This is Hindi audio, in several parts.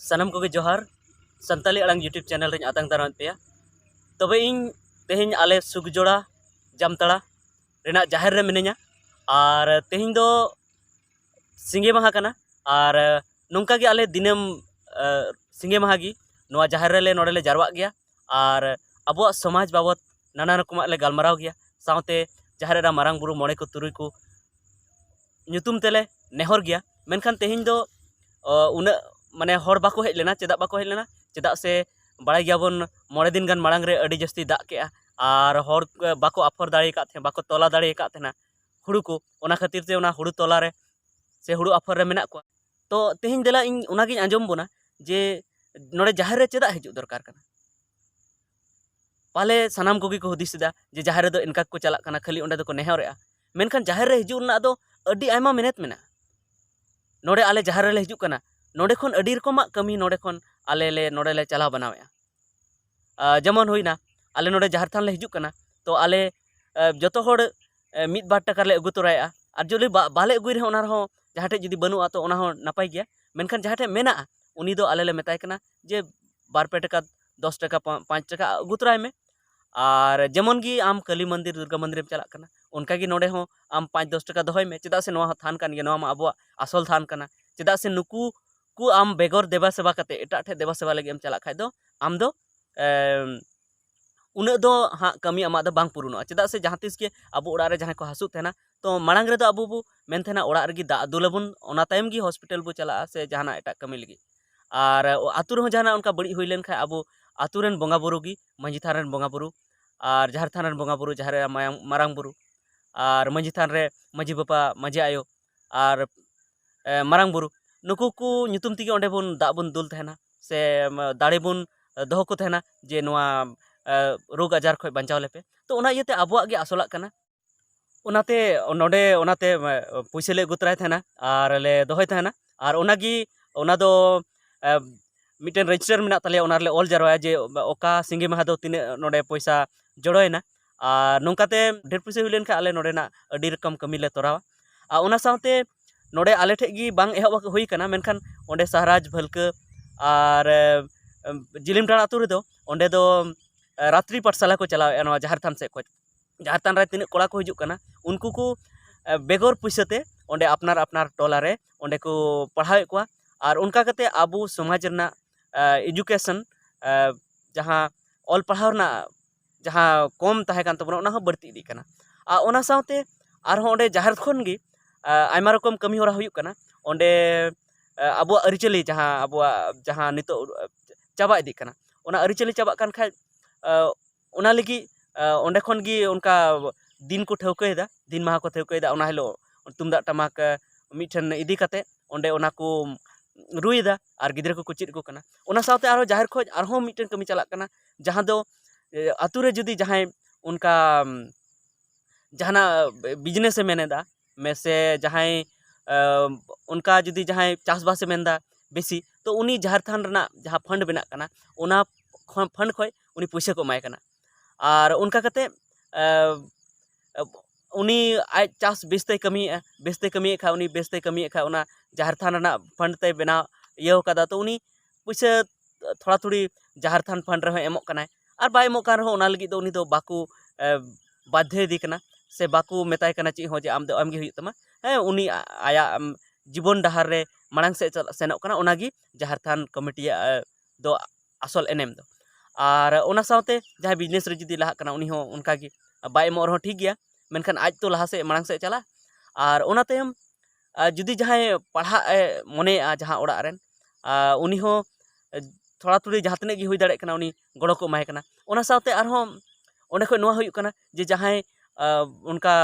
सानम को जोहार संताली आड़ांग यूट्यूब चैनल रे आतंग दाराम पे तबे इन तेहिं आले सुगजोड़ा जामताड़ा रेना जाहिर रे मिनेኛ और तेहिं दो सिंगे माहा कना और नोंका गे आले दिनम सिंगे माहा गी नोआ जाहिर रे नोडे ले जारवा गया और अबो समाज बाबत नाना रकम ले गालमाराव गया सावते जाहिर रे मारांग बुरु मोड़े को तुरुई को nyutum tele nehor gया मेनखान तेहिं दो उन माने हर बाको हेज लेना चेदा बाको हेज लेना चेदा से बड़ा गयाबन मोड़े दिन गान माड़ांग रे अड़ी जस्ती दाग केआ और हर बाको आफर दाड़े का थे बाको तोला दाड़े का थेना हुड़ू को ओना खातिर ते ओना हुड़ू तोला रे से हुड़ू आफर रे मेना को तो तेहिं देला इन ओनागी आंजम बोना जे नोडे जाहिर रे चेदा हिजु दरकार कना पाले सानाम कोगी को हुदिसदा जे जाहिर रे दो इनका को चला कना खाली ओंडे दो को नेहरेआ मेनखान जाहिर रे हिजु ना दो अड़ी आयमा मेहनत मेना नोडे आले जाहिर रे हिजु कना नोडे खन अड़ी रकम कमी नोडे खन आले ले चलाव बनावेआ जेमन हुईना आले नोडे जाहिर थान ले हिजु कना तो आले जतो होड़ मिद बार टका ले अगु तोराया और जुली बाले अगुई रहे ओना रहो जहाटे जुदी बनुआ तो ओना हो नापाय गया मेनखान जहाटे मेना उनी दो आले ले मेताय कना जे बार पे टका 10 टका 5 टका अगु तोराय में और जेमन गी आम काली मंदिर दुर्गा मंदिर में चला कना उनका गी नोडे हो आम 5-10 टका दोहय में चेदा से नोआ थान कान गया नोआ मा अबो आसल थान कना चेदा से नुकु को आम बेगर देवा सेवा करते एटा ठे देवा सेवा लगे चला खाय दो आम दो उन दो हाँ कमी आमा दो बांग पुरुनोआ चेदा से जहाँ तीस के अब ओड़ा रे जहाँ को हसू थेना तो मांग रे दो अब बु मेन थेना ओड़ा रे दा दुलबुन ओना टाइम गी हॉस्पिटल बु चला से जहाँ एटा कमी लगी और आतु रे जहाँ उनका बड़ी हुई लेन खाय अब आतु रेन बोंगा बुरु गी मंजी थान रेन बोंगा बुरु और जहर थान रेन बोंगा बुरु जहर मारांग बुरु और मंजी थान रे मंजी बापा मंजी आयो और मारांग बुरु नुकु को nyutum तिगे ओंडे बुन दा बुन दुल तहना से दाड़े बुन दोहो को तहना जे नोआ रोग आजार खय बांचाव लेपे तो ओना इयते आबुआ गे आसोलाक कना ओनाते नोडे ओनाते पुइसे ले गुतराय तहना और ले दोहय तहना और ओनागी ओना दो मिटेन रजिस्टर मेना तले ओना ले ऑल जारवाया जे ओका सिंगे माहा दो तिने नोडे पैसा जोड़ोयना और नोंकाते ढेर पैसा हुई लेन खा आले नोडेना अडी रकम कमी ले तोरावा आ ओना सावते नोडे आले ठेगी बांग एहब हुई कना मेनखान ओंडे सहराज भलके और जिलिम टाड़ा आतु रे दो ओंडे दो रात्रि पाठशाला को चलावे नोआ जहर थान से को जहर थान रे तिने कोड़ा को हिजुक कना उनको को बेगर पुइसाते ओंडे अपनार अपनार टोला रे ओंडे को पढ़ावे को और उनका कते आबू समाज रना एजुकेशन जहाँ ऑल पढ़ाव ना जहाँ कम तहे कान तबना ओना हो बढ़ती इदी कना आ ओना सावते आर हो ओंडे जहर खन गी आयमा रकम कमी होरा हुयुक कना ओंडे अबो अरिचली जहाँ अबो जहाँ नितो चाबा इदी कना ओना अरिचली चाबा कान खाय ओना लगी ओंडे खन गी उनका दिन को ठौकेदा दिन माहा को ठौकेदा ओना हेलो तुमदा टमाक मिठन इदी कते ओंडे ओना को रुईदा और गिद्रे को चिद को कना ओना सावते आरो जाहिर खोज आरो मिठन कमी चला कना जहाँ दो आतु रे जुदी जहाँ उनका जहाना बिजनेस मेनेदा में से जहाँ उनका जुदी जहाँ चाषबास मेनदा बेसी तो उनी जहर थान रना जहाँ फंड बना कना ओना फंड खय उनी पैसा को एमाय कना और उनका कते उनी आज चाष बेसते कमी खा उनी बेसते कमी खा ओना जहर थान रना फंड ते बना ये कदा तो उनी पैसा थोड़ा थोड़ी जहर थान फंड रहे एमोक कनाय और बाय एमोक कान रहो ओना लगी तो उनी तो बाकू बाध्य दी कना से बाकू मेताय कना ची हो जे आम दो आमगे हुई तमा है उनी आया जीवन डहार रे मांग से सेनोक कना ओनागी जहर थान कमिटी दो आसल एनेम दो और ओना सावते जहाँ बिजनेस रे जुदी लहा कना उनी हो उनका गी बाय एमोक रहो ठीक गया मेनखान आज तो लहा से मांग से चला और ओना तयम जुदी जहाँ पढ़ा मने जहाँ ओड़ा रेन उनी हो थोड़ा थोड़ी जहाँ तने गी हुई दाड़े कना उनी गड़ो को एमाय कना ओना सावते आरहो ओंडे खय नोआ हुयुक कना जे जहाँ उनका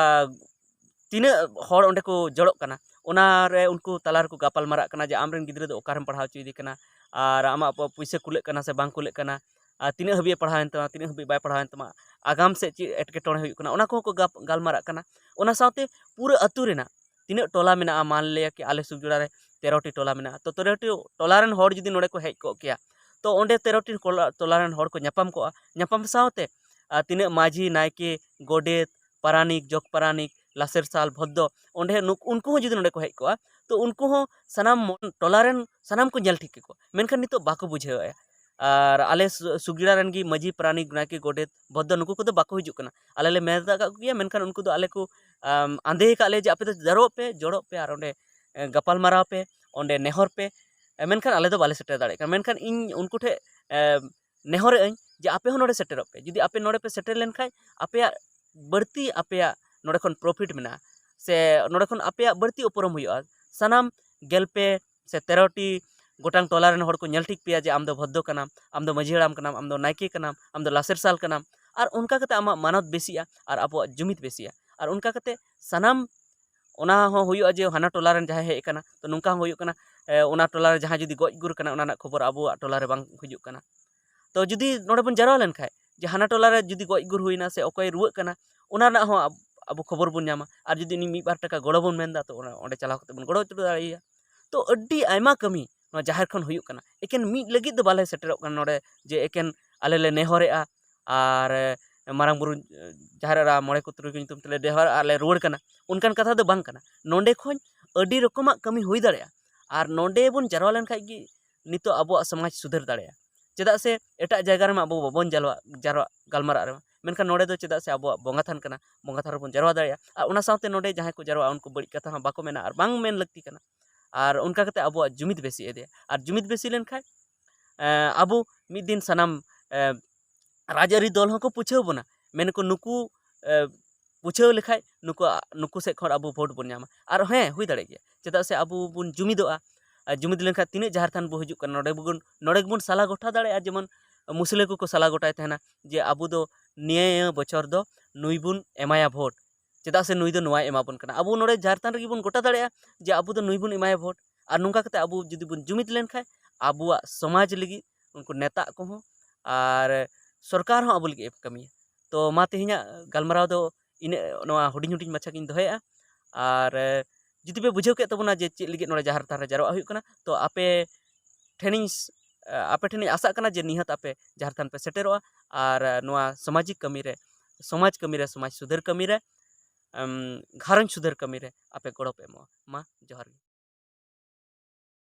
तीन हर ओंडे को जड़ोक कना ओना रे उनको तलार को गापाल मारा कना जे आमरेन गिद्रे दो ओकारम पढ़ाव चुईदी कना और आमा पैसा कुले कना से बांग कुले कना तीन हबी पढ़ावेन तमा तीन हबी बाय पढ़ावेन तमा आगाम से ची एटकेटोणे हुयुक कना ओना को गालमारा कना ओना सावते पूरा अतु रेना तीन टोला मेना मान ले कि आले सुगजुड़ा रे 13टी टोला मेना तो 13टी टोला रेन हर जुदी नोडे को हेज को किया तो ओंडे 13टी टोला रेन हर को ᱧᱟᱯᱟᱢ कोआ ᱧᱟᱯᱟᱢ सावते तीन माझी नायके गोडेत पारानिक जग पारानिक लासेर साल भद्दो ओंडे उनको जुदी नोडे को हेज कोआ तो उनको हो सनाम टोलारेन सनाम को जल ठीक को मेनखान नितो बाको बुझेवा और आले सुगिड़ा रन की मजी प्राणी नायके गोडेत बद्ध नुकु को बाको हिजुक कना आले ले मेदा का गया मेनखान उनको आले को आंधे काले जे आपे तो जड़ो पे और ओंडे गपाल माराव पे ओंडे नेहर पे मेनखान आले दो बाले सेटर दाड़े का मेनखान इन उनको ठे नेहर जे आपे हो नोडे सेटर पे जुदी आपे नोडे पे सेटर लेन खाय आपे बढ़ती आपे नोडे खन प्रॉफिट मेना से नोडे खन आपे बढ़ती उपरम हुआ सनाम गेलपे से 13टी गोटांग टोला रेन हर को नेल ठीक पिया जे आम दो भद्दो कनाम आम दो मझी हड़ाम कनाम आम दो नायके कनाम आम दो लासेर साल कनाम और उनका कते आमा मानत बेसिया और अब जुमित बेसिया और उनका कते सनाम ओना हो हुयो जे हाना टोला रेन जहां हे कना तो नुंका हुयो कना ओना टोला रे जहां जुदी गज गुर कना ओना ना खबर अब टोला रे बांग हुयो कना तो जुदी नोडे बन जराव लेन खाय जे हाना टोला रे जुदी गज गुर हुइना से अकय रुवा कना ओना ना हो अब खबर बन जामा और जुदी नि 1-2 टाका गड़ो बन मेनदा तो ओंडे चलाव कते बन गड़ो चुड़ दाड़िया तो अड्डी आयमा कमी जाहिर खन हुयुक कना एकेन मिद लगित दो बाले सेटरोक कना नोडे जे एकेन आले ले नेहरेआ और मारांग बुरु जाहिर मोड़े को तुरुई नितुम तले देहर आले रुवाड़ कना उनकान कथा दो बांग कना नोंडे खोन अड्डी रकमा कमी हुई दाड़ेया और नोंडे बन जारवा लेन खाय गी नितो अबो समाज सुधर दाड़ेया चेदा से एटा जायगा रे अबो बाबन जारवा गालमारा रे मेनखान नोंडे दो चेदा से अबो बोंगा थान कना बोंगा थान बन जारवा दाड़ेया और उना साथे नोंडे जहां को जारवा उनको बड़ी कथा बाको मेना और बांग मेन लगती कना और उनका कते अब जुमित बेसी एदे और जुमित बेसी लेन खाय अब मिद दिन सनाम राजारी दल हों को पूछाव बना मेन को नुकु पूछाव लेखाय नुकु से खर अब भोट बन नामा और हें हुई दाड़े गया चेदा से अब बुन जुमिदोआ जुमिद लेनखा तीन जहार थान बो हिजुक कना नोडे बुन साला गोठा दाड़े जेमन मुसले को साला गोटाय तहना जे अब दो निये बछर दो नुई बुन एमाया भोट चेदा से नुई दो नोआ एमाबन कना अब नोडे झारखंड रे बुन गोटा दाड़े जे अब दो नुई बुन एमाया भोट और नुंका कते अब जुदी बुन जुमिद लेन खाय अबुआ समाज लगी उनको नेता को हो और सरकार हो अब लगी कमी तो मा तेहिया गालमाराव दो इन नोआ हुडिंग हुडिंग मच्छा किन दोहया और जुदी पे बुझाव के तबना जे चेक लगी नोडे जहार तार जारवा हुयुक कना तो आपे ठेनी आशा कना जे निहत आपे जहार थान पे सेटेरोआ और नोआ सामाजिक कमी रे समाज सुधर कमी रे घारंज सुधर कमी रे आपे गड़ो पे मा जोहार।